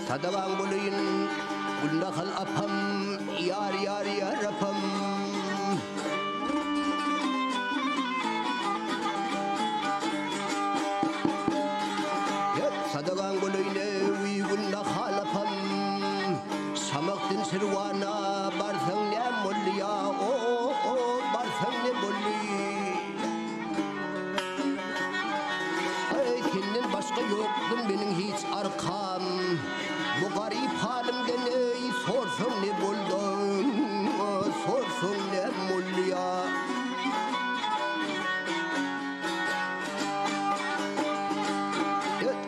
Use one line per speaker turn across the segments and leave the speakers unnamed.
Sadavan bulayın Gullahal apam Yar yar yar apam Sadavan bulayın Uy gullahal apam Samaktin sirwana Barsan ne mulya O barsan ne mulya Kendin başka yoktum benim hiç arkam Bu garip halimden ey sorsun ne buldun Sorsun ne mulya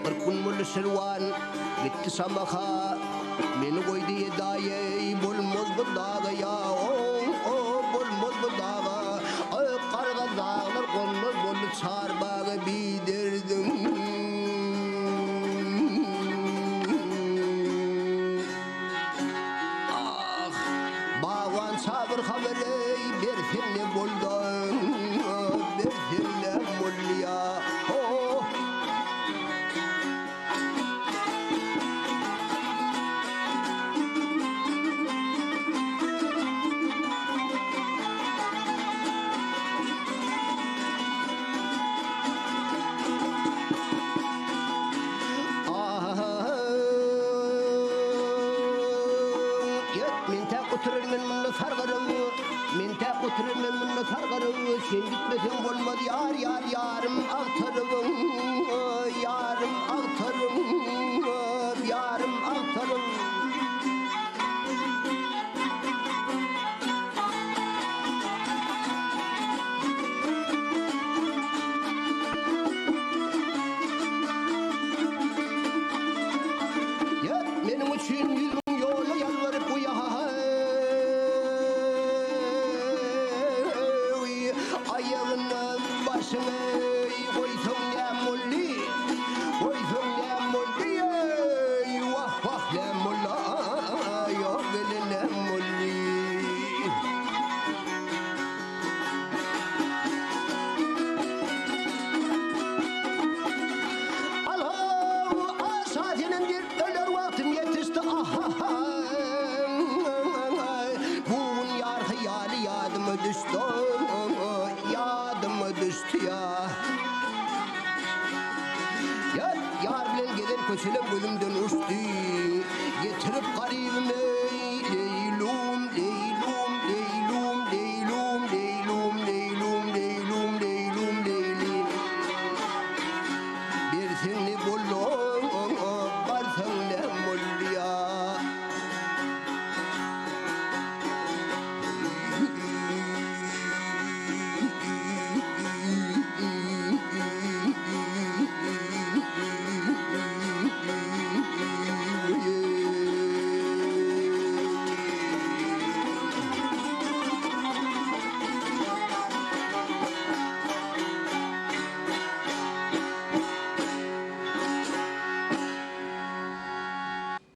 Kırkun mullu sirvan gitti samaka Beni koydu yedaye bulmaz bu dağı ya bulmaz bu dağı Karga dağlar konmaz bullu çarbağı bidirdim Sabır haberi bir ne buldun bir ne mulya Sen gitmesin olmadı yar yar yarım aktarım Yarım aktarım Yarım aktarım Ya benim için yüzüm yola yalvarıp bu ya Ayağına başını koysun ya mulli Koysun ya mulli Vah vah ya mulla Ya beni ya mulli Allah saatinin bir öler vaktim yetişti Bugün yar hayali yadıma düştü düştü ya Yar bilen gelen köşelem gözümden uçtu Getirip garibime